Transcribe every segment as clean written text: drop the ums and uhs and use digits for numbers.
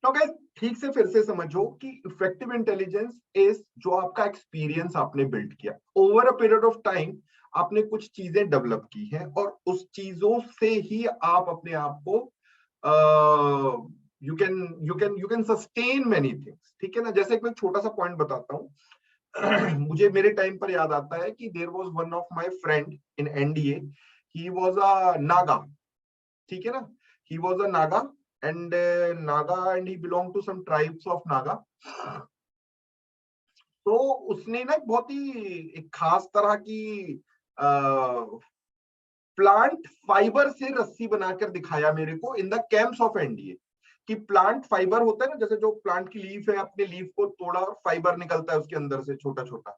तो गाइस ठीक से फिर से समझो कि इफेक्टिव इंटेलिजेंस इज जो आपका एक्सपीरियंस आपने बिल्ड किया over a period of time, आपने कुछ चीजें डेवलप की हैं और उस चीजों से ही आप अपने आप को you can sustain many things. ठीक है ना, जैसे एक मैं छोटा सा पॉइंट बताता हूँ। मुझे मेरे टाइम पर याद आता है कि there was one of my friend in NDA, he was a Naga. ठीक है ना, he was a naga and he belonged to some tribes of naga। तो उसने ना बहुत ही एक खास तरह की प्लांट फाइबर से रस्सी बनाकर दिखाया मेरे को in the camps of NDA. कि प्लांट फाइबर होता है ना, जैसे जो प्लांट की लीफ है, अपने लीफ को तोड़ा और फाइबर निकलता है उसके अंदर से छोटा छोटा,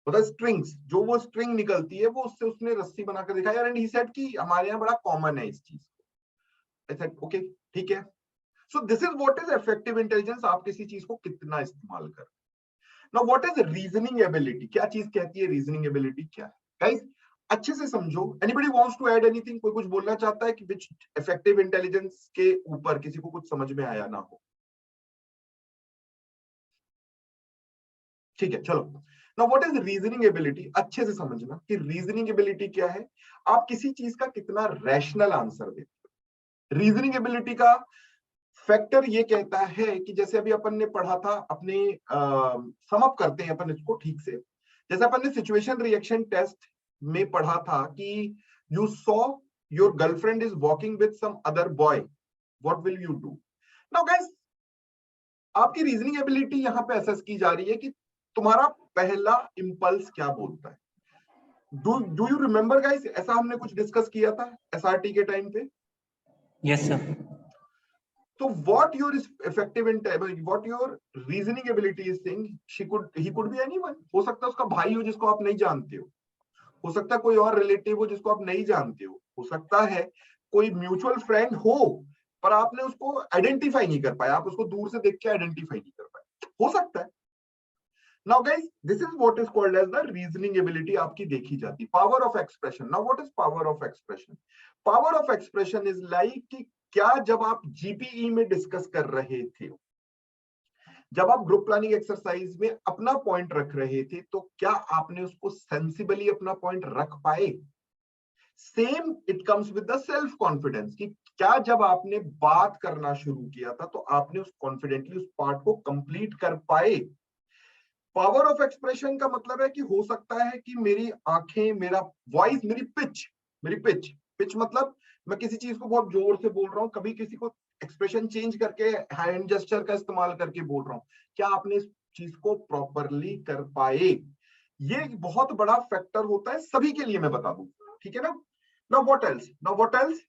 मतलब स्ट्रिंग्स, जो वो स्ट्रिंग निकलती है वो उससे उसने रस्सी बनाकर दिखाया। एंड ही सेड कि हमारे यहाँ बड़ा कॉमन है इस चीज को। आई सेड ओके, ठीक है। So this is what is effective intelligence, आप किसी चीज को कितना इस्तेमाल कर। Now what is reasoning ability, क्या चीज कहती है रीजनिंग एबिलिटी, क्या है गाइस, अच्छे से समझो। Anybody wants to add anything, कोई कुछ बोलना चाहता है कि विच इफेक्टिव इंटेलिजेंस के ऊपर किसी को कुछ समझ में आया ना हो? ठीक है, चलो। Now what is reasoning ability, अच्छे से समझना कि रीजनिंग एबिलिटी क्या है। आप किसी चीज का कितना रैशनल आंसर देते हो। रीजनिंग एबिलिटी का फैक्टर ये कहता है कि जैसे अभी अपन ने पढ़ा था अपने, सम अप करते हैं अपन इसको ठीक से। जैसे अपन ने सिचुएशन रिएक्शन टेस्ट में पढ़ा था कि you saw your girlfriend is walking with some other boy, what will you do. Now guys, आपकी रीजनिंग एबिलिटी यहां पे असेस की जा रही है कि तुम्हारा पहला इंपल्स क्या बोलता है। डू यू रिमेंबर गाइस, ऐसा हमने कुछ डिस्कस किया था एसआरटी के टाइम पे। Yes sir. So what your effective what your reasoning ability is saying, he could be anyone। हो सकता है उसका भाई हो जिसको आप नहीं जानते हो सकता है कोई और रिलेटिव हो जिसको आप नहीं जानते हो सकता है कोई म्यूचुअल फ्रेंड हो पर आपने उसको आइडेंटिफाई नहीं कर पाया, आप उसको दूर से देख के आइडेंटिफाई नहीं कर पाए, हो सकता है। Now guys, this is what is called as the reasoning ability आपकी देखी जाती। power of expression, now what is power of expression? power of expression is like कि क्या जब आप जीपीई में डिस्कस कर रहे थे, जब आप ग्रुप प्लानिंग एक्सरसाइज में अपना पॉइंट रख रहे थे, तो क्या आपने उसको सेंसिबली अपना पॉइंट रख पाए। Same it comes with the self confidence कि क्या जब आपने बात करना शुरू किया था तो आपने उस कॉन्फिडेंटली उस पार्ट को कंप्लीट कर पाए। पावर ऑफ एक्सप्रेशन का मतलब है कि हो सकता है कि मेरी आंखें, मेरा वॉइस, मेरी पिच पिच मतलब मैं किसी चीज को बहुत जोर से बोल रहा हूँ, कभी किसी को एक्सप्रेशन चेंज करके हैंड जेस्चर का इस्तेमाल करके बोल रहा हूँ, क्या आपने इस चीज को प्रॉपरली कर पाए। ये एक बहुत बड़ा फैक्टर होता है सभी के लिए, मैं बता दूं, ठीक है ना। Now what else,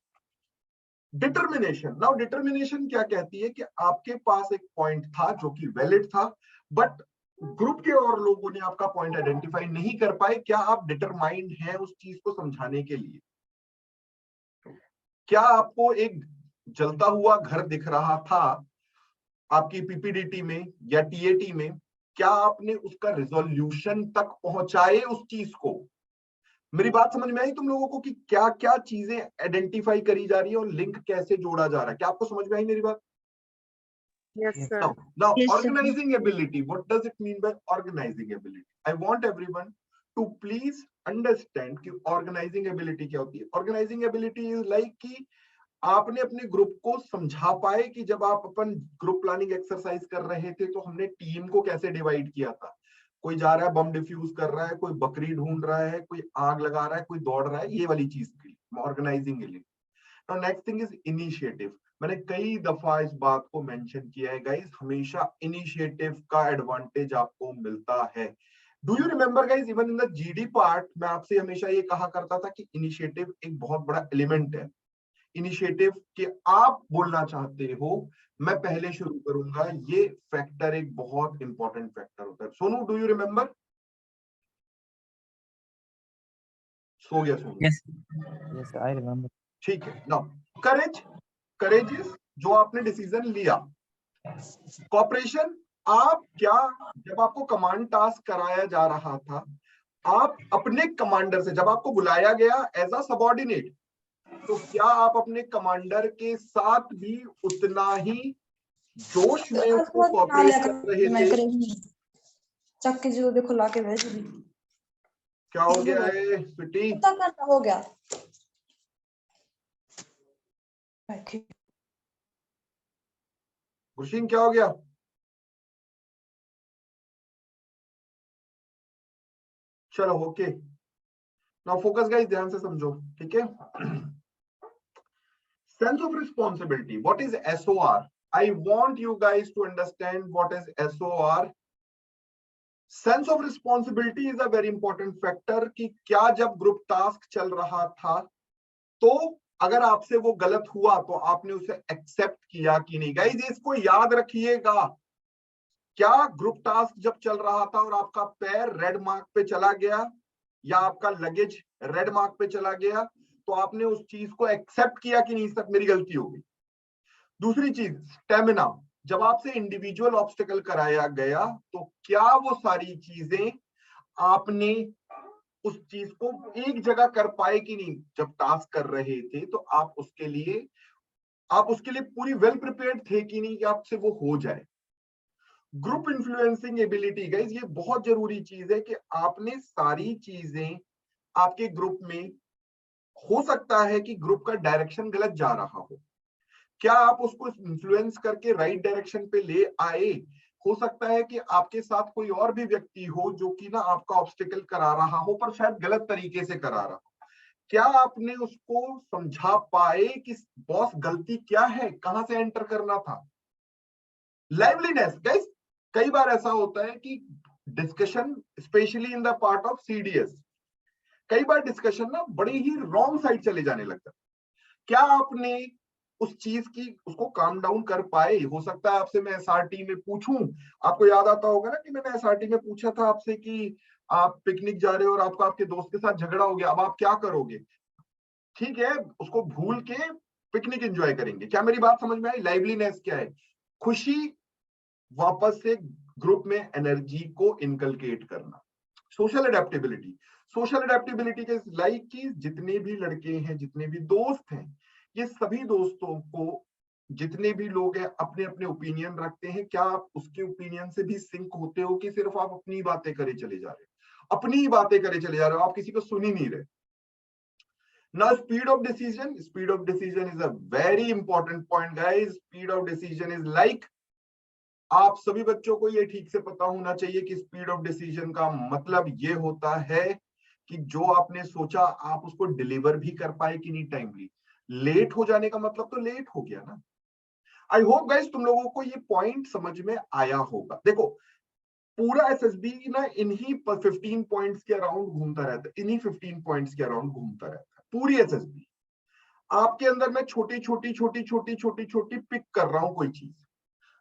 determination. Now determination क्या कहती है कि आपके पास एक पॉइंट था जो कि वैलिड था, बट ग्रुप के और लोगों ने आपका पॉइंट आइडेंटिफाई नहीं कर पाए। क्या आप डिटरमाइंड हैं उस चीज को समझाने के लिए। क्या आपको एक जलता हुआ घर दिख रहा था आपकी पीपीडीटी में या टीएटी में, क्या आपने उसका रिजोल्यूशन तक पहुंचाए उस चीज को। मेरी बात समझ में आई तुम लोगों को कि क्या क्या चीजें आइडेंटिफाई करी जा रही है और लिंक कैसे जोड़ा जा रहा है, क्या आपको समझ में आई मेरी बात। Yes, sir. Now Yes, sir. organizing ability, what does it mean by organizing ability? I want everyone to please understand कि organizing ability क्या होती है। Organizing ability is like कि आपने अपने ग्रुप को समझा पाए कि जब आप अपन ग्रुप प्लानिंग एक्सरसाइज कर रहे थे तो हमने टीम को कैसे डिवाइड किया था। कोई जा रहा है बम डिफ्यूज कर रहा है, कोई बकरी ढूंढ रहा है, कोई आग लगा रहा है, कोई दौड़ रहा है, ये वाली चीज की ऑर्गेनाइजिंग के लिए। Now next thing is initiative. मैंने कई दफा इस बात को मेंशन किया है गाइस, हमेशा इनिशिएटिव का एडवांटेज आपको मिलता है। Do you remember guys, even in the GD part मैं आपसे हमेशा ये कहा करता था कि इनिशिएटिव एक बहुत बड़ा एलिमेंट है। इनिशिएटिव के आप बोलना चाहते हो मैं पहले शुरू करूंगा, ये फैक्टर एक बहुत इंपॉर्टेंट फैक्टर होता है। Sonu, do you remember. सो गया सोनू। Yes I remember. ठीक है। नाउ करेज इज जो आपने डिसीजन लिया। कॉपरेशन, आप क्या, जब आपको कमांड टास्क कराया जा रहा था, आप अपने कमांडर से, जब आपको बुलाया गया एज अ सबऑर्डिनेट, तो क्या आप अपने कमांडर के साथ भी उतना ही जोश में उसको कॉपरेट कर रहे थे। चक के जो देखो लाके भेज दी। क्या हो गया है स्वीटी? हो गया। गुरशीन क्या हो गया? चलो ओके, नाउ फोकस गाइस, ध्यान से समझो, ठीक है? Sense of responsibility, what is SOR? I want you guys to understand what is SOR. Sense of responsibility is a very important factor कि क्या जब ग्रुप टास्क चल रहा था तो अगर आपसे वो गलत हुआ तो आपने उसे एक्सेप्ट किया कि नहीं। गाइस इसको याद रखिएगा, क्या ग्रुप टास्क जब चल रहा था और आपका पैर रेड मार्क पे चला गया या आपका लगेज रेड मार्क पे चला गया तो आपने उस चीज को एक्सेप्ट किया कि नहीं, सर मेरी गलती हो गई। दूसरी चीज स्टेमिना, जब आपसे इंडिविजुअल ऑब्स्टिकल कराया गया तो क्या वो सारी चीजें आपने उस चीज को एक जगह कर पाए कि नहीं। जब टास्क कर रहे थे तो आप उसके लिए पूरी वेल प्रिपेयर्ड थे कि नहीं कि आपसे वो हो जाए। ग्रुप इन्फ्लुएंसिंग एबिलिटी, गाइस ये बहुत जरूरी चीज है कि आपने सारी चीजें आपके ग्रुप में, हो सकता है कि ग्रुप का डायरेक्शन गलत जा रहा हो, क्या आप उसको इन्फ्लुएंस करके राइट डायरेक्शन पे ले आए। हो सकता है कि आपके साथ कोई और भी व्यक्ति हो जो कि ना आपका ऑब्स्टिकल करा रहा हो पर शायद गलत तरीके से करा रहा हो, क्या आपने उसको समझा पाए कि बॉस गलती क्या है, कहां से एंटर करना था। लाइवलीनेस, गाइस कई बार ऐसा होता है कि discussion specially in the part of CDS, कई बार डिस्कशन ना बड़ी ही रॉन्ग साइड चले जाने लगता है। क्या आपने उस चीज की उसको काम डाउन कर पाए। हो सकता है आपसे मैं SRT में पूछूं, आपको याद आता होगा ना कि मैंने SRT में पूछा था आपसे कि आप पिकनिक जा रहे हो और आपका आपके दोस्त के साथ झगड़ा हो गया, अब आप क्या करोगे। ठीक है, उसको भूल के पिकनिक एंजॉय करेंगे। क्या मेरी बात समझ में आई? लाइवलीनेस क्या है? खुशी, वापस से ग्रुप में एनर्जी को इनकलकेट करना। सोशल अडेप्टेबिलिटी, सोशल अडेप्टेबिलिटी के लाइक कि जितने भी लड़के हैं, जितने भी दोस्त हैं, ये सभी दोस्तों को, जितने भी लोग हैं अपने अपने ओपिनियन रखते हैं। क्या आप उसके ओपिनियन से भी सिंक होते हो कि सिर्फ आप अपनी बातें करे चले जा रहे हो, अपनी ही बातें करे चले जा रहे हो, आप किसी को सुन ही नहीं रहे। Now speed of decision, speed of decision is a very important point guys. Speed of decision is like, आप सभी बच्चों को ये ठीक से पता होना चाहिए कि स्पीड ऑफ डिसीजन का मतलब ये होता है कि जो आपने सोचा आप उसको डिलीवर भी कर पाए कि नहीं टाइमली। लेट हो जाने का मतलब तो लेट हो गया ना। आई होप गाइस तुम लोगों को ये पॉइंट समझ में आया होगा। देखो पूरा SSB ना इन्हीं 15 पॉइंट्स के अराउंड घूमता रहता है, इन्हीं 15 पॉइंट्स के अराउंड घूमता रहता है पूरी SSB। आपके अंदर मैं छोटी छोटी पिक कर रहा हूं कोई चीज,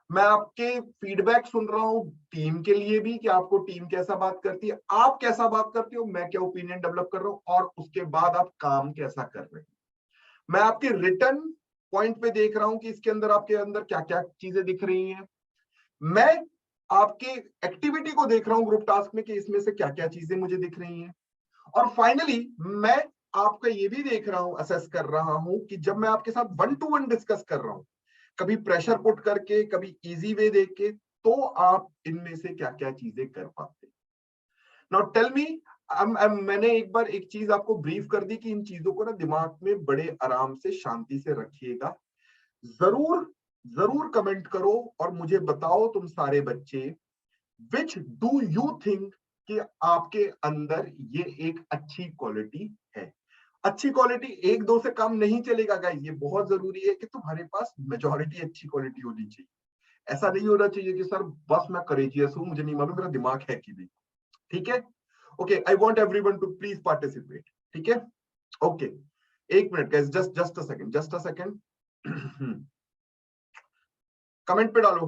मैं आपके फीडबैक सुन रहा हूं टीम के लिए भी कि आपको टीम कैसा बात करती है, आप कैसा बात करते हो, मैं क्या ओपिनियन डेवलप कर रहा हूं और उसके बाद आप काम कैसा कर रहे हैं। मैं आपके रिटर्न पॉइंट पे देख रहा हूं कि इसके अंदर आपके अंदर क्या क्या चीजें दिख रही हैं। मैं आपके एक्टिविटी को देख रहा हूं ग्रुप टास्क में कि इसमें से क्या क्या चीजें मुझे दिख रही हैं। और फाइनली मैं आपका ये भी देख रहा हूं, असेस कर रहा हूं कि जब मैं आपके साथ 1-to-1 डिस्कस कर रहा हूं, कभी प्रेशर पुट करके, कभी इजी वे देख के, तो आप इनमें से क्या क्या चीजें कर पाते। नाउ टेल मी, मैंने एक बार एक चीज आपको ब्रीफ कर दी कि इन चीजों को ना दिमाग में बड़े आराम से शांति से रखिएगा। जरूर जरूर कमेंट करो और मुझे बताओ तुम सारे बच्चे, विच डू यू थिंक कि आपके अंदर ये एक अच्छी क्वालिटी है। अच्छी क्वालिटी एक दो से काम नहीं चलेगा गाइस, ये बहुत जरूरी है कि तुम्हारे पास मेजॉरिटी अच्छी क्वालिटी होनी चाहिए। ऐसा नहीं होना चाहिए कि सर बस मैं करेजियस हूं, मुझे नहीं मालूम मेरा दिमाग है कि नहीं। ठीक है, okay, I want everyone to please participate. ठीक है, ओके, एक minute guys, just a second, comment पे डालो।